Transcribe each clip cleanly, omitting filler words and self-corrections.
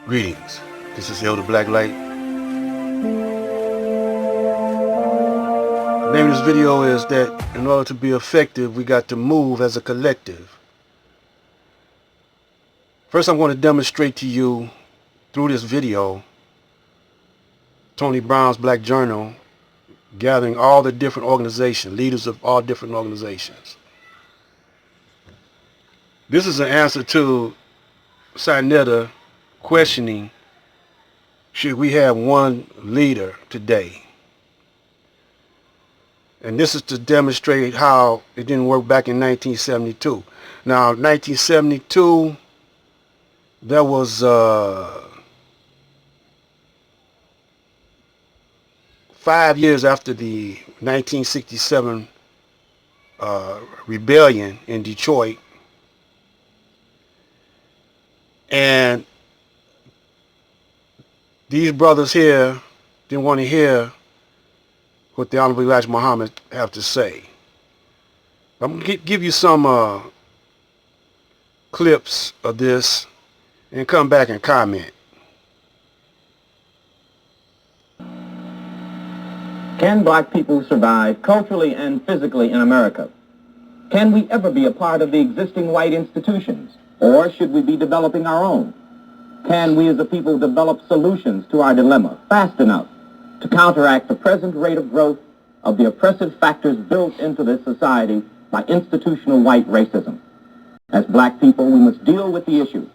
Greetings. This is Elder Blacklight. The name of this video is that in order to be effective, we got to move as a collective. First, I'm going to demonstrate to you through this video Tony Brown's Black Journal, gathering all the different organizations, leaders of all different organizations. This is an answer to Sinetta questioning, should we have one leader today? And this is to demonstrate how it didn't work back in 1972. Now, 1972, there was 5 years after the 1967 rebellion in Detroit, and these brothers here didn't want to hear what the Honorable Elijah Muhammad have to say. I'm going to give you some clips of this and come back and comment. Can black people survive culturally and physically in America? Can we ever be a part of the existing white institutions, or should we be developing our own? Can we as a people develop solutions to our dilemma fast enough to counteract the present rate of growth of the oppressive factors built into this society by institutional white racism? As black people, we must deal with the issue.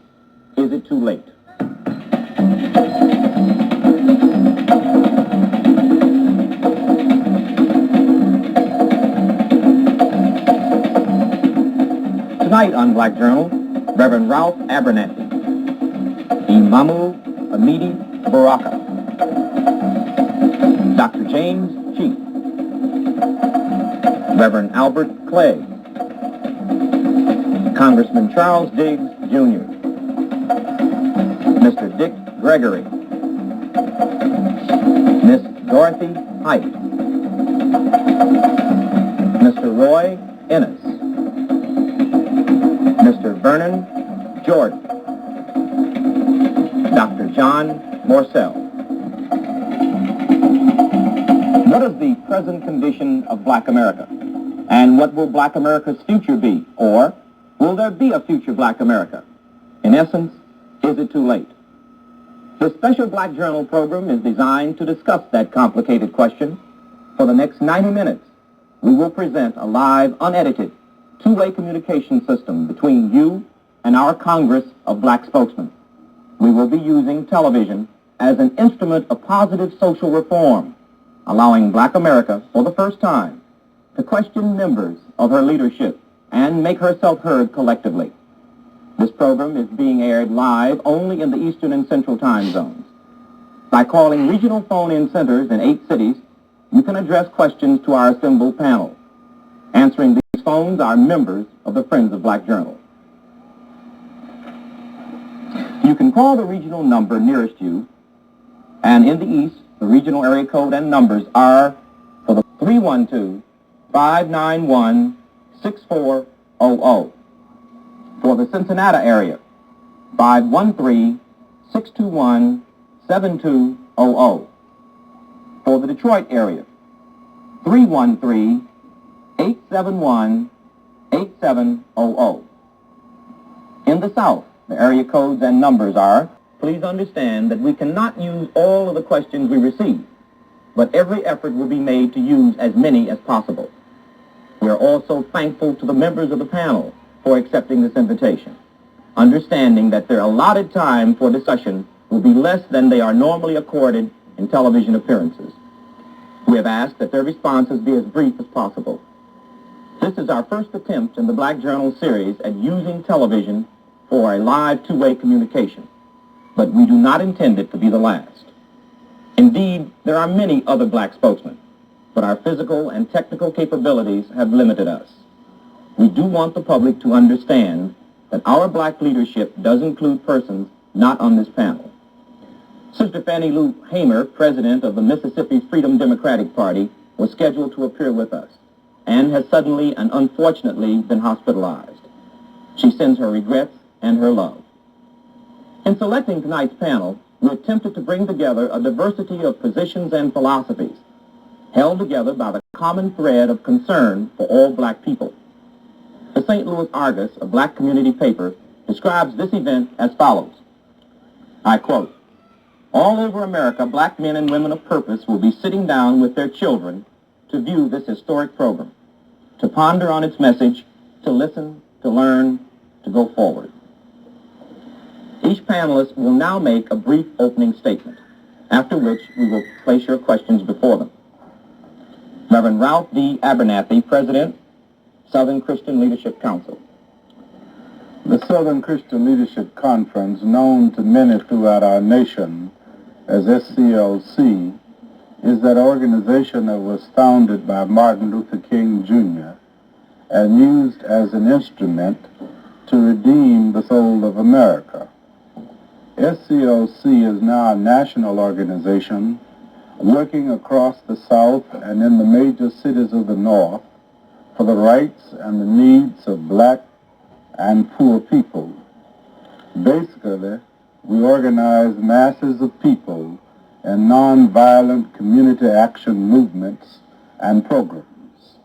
Is it too late? Tonight on Black Journal, Reverend Ralph Abernathy, Imamu Amidi Baraka, Dr. James Cheek, Reverend Albert Clay, Congressman Charles Diggs, Jr., Mr. Dick Gregory, Miss Dorothy Height, Mr. Roy Ennis, Mr. Vernon Jordan, Dr. John Morsell. What is the present condition of black America? And what will black America's future be? Or will there be a future black America? In essence, is it too late? The special Black Journal program is designed to discuss that complicated question. For the next 90 minutes, we will present a live, unedited, two-way communication system between you and our Congress of Black spokesmen. We will be using television as an instrument of positive social reform, allowing Black America, for the first time, to question members of her leadership and make herself heard collectively. This program is being aired live only in the Eastern and Central time zones. By calling regional phone-in centers in 8 cities, you can address questions to our assembled panel. Answering these phones are members of the Friends of Black Journal. You can call the regional number nearest you, and in the East, the regional area code and numbers are for the 312-591-6400. For the Cincinnati area, 513-621-7200. For the Detroit area, 313-871-8700. In the South, the area codes and numbers are, please understand that we cannot use all of the questions we receive, but every effort will be made to use as many as possible. We are also thankful to the members of the panel for accepting this invitation, understanding that their allotted time for discussion will be less than they are normally accorded in television appearances. We have asked that their responses be as brief as possible. This is our first attempt in the Black Journal series at using television for a live two-way communication, but we do not intend it to be the last. Indeed, there are many other black spokesmen, but our physical and technical capabilities have limited us. We do want the public to understand that our black leadership does include persons not on this panel. Sister Fannie Lou Hamer, president of the Mississippi Freedom Democratic Party, was scheduled to appear with us and has suddenly and unfortunately been hospitalized. She sends her regrets and her love. In selecting tonight's panel, we attempted to bring together a diversity of positions and philosophies, held together by the common thread of concern for all black people. The St. Louis Argus, a black community paper, describes this event as follows. I quote, "All over America, black men and women of purpose will be sitting down with their children to view this historic program, to ponder on its message, to listen, to learn, to go forward." Each panelist will now make a brief opening statement, after which we will place your questions before them. Reverend Ralph D. Abernathy, President, Southern Christian Leadership Council. The Southern Christian Leadership Conference, known to many throughout our nation as SCLC, is that organization that was founded by Martin Luther King Jr. and used as an instrument to redeem the soul of America. SCLC is now a national organization working across the South and in the major cities of the North for the rights and the needs of black and poor people. Basically, we organize masses of people in nonviolent community action movements and programs.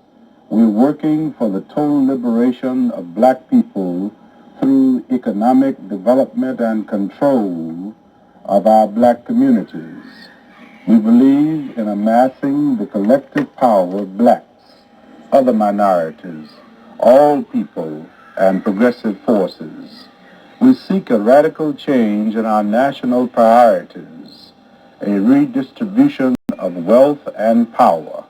We're working for the total liberation of black people through economic development and control of our black communities. We believe in amassing the collective power of blacks, other minorities, all people, and progressive forces. We seek a radical change in our national priorities, a redistribution of wealth and power,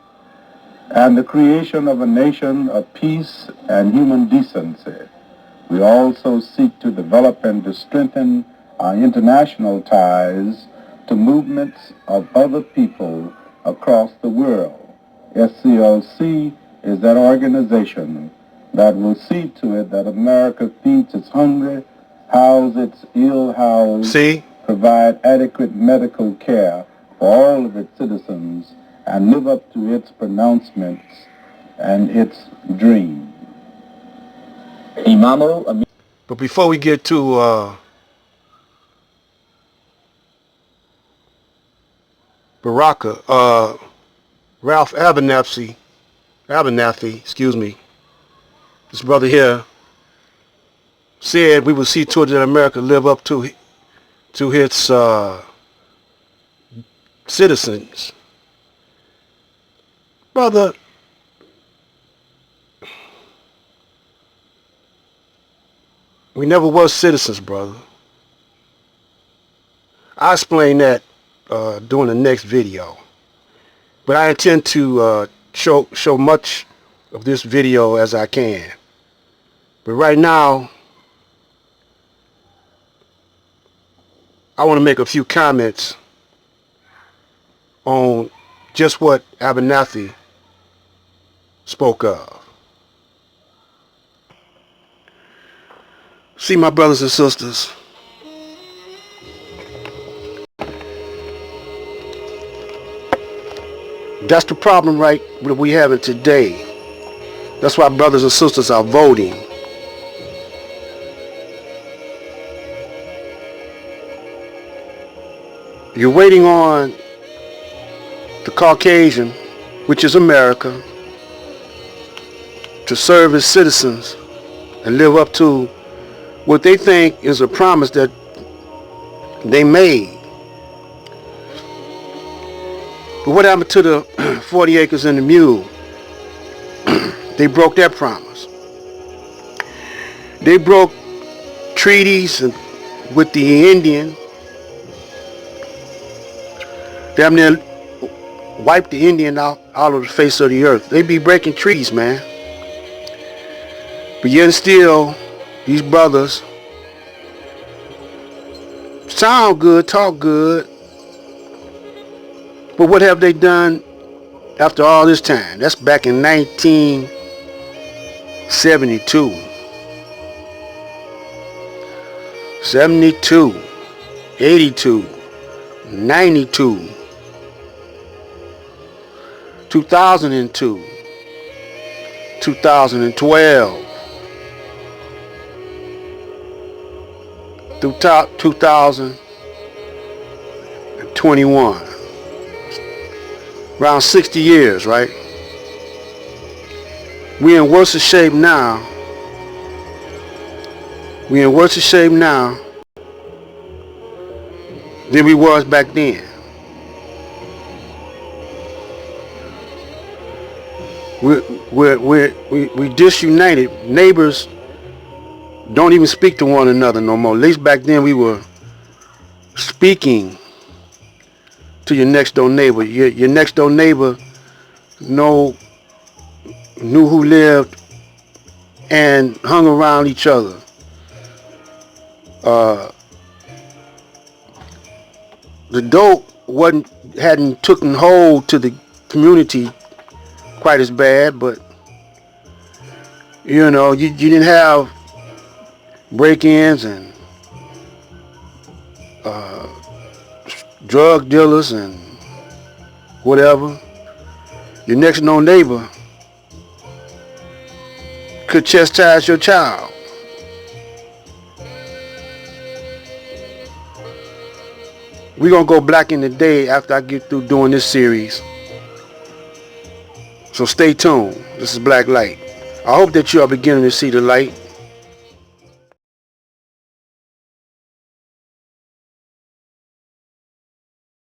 and the creation of a nation of peace and human decency. We also seek to develop and to strengthen our international ties to movements of other people across the world. SCLC is that organization that will see to it that America feeds its hungry, house its ill-housed, provide adequate medical care for all of its citizens, and live up to its pronouncements and its dreams. But before we get to Baraka, Ralph Abernathy, excuse me, this brother here said we will see to it that America live up to its citizens. Brother, we never was citizens, brother. I'll explain that during the next video. But I intend to show much of this video as I can. But right now, I want to make a few comments on just what Abernathy spoke of. See, my brothers and sisters, that's the problem right that we have it today. That's why brothers and sisters are voting. You're waiting on the Caucasian, which is America, to serve as citizens and live up to what they think is a promise that they made. But what happened to the 40 acres and the mule? They broke that promise. They broke treaties with the Indian. Damn near wiped the Indian out of the face of the earth. They be breaking treaties, man. But yet and still, these brothers sound good, talk good. But what have they done after all this time? That's back in 1972. 72, 82, 92, 2002, 2012, through 2021. Around 60 years, right? We're in worse shape now. We're in worse shape now than we was back then. We disunited. Neighbors don't even speak to one another no more. At least back then we were speaking to your next door neighbor. Your next door neighbor knew who lived and hung around each other. The dope hadn't taken hold to the community quite as bad, but you didn't have break-ins and drug dealers and whatever. Your next door neighbor could chastise your child. We're going to go black in the day after I get through doing this series. So stay tuned. This is Black Light. I hope that you are beginning to see the light.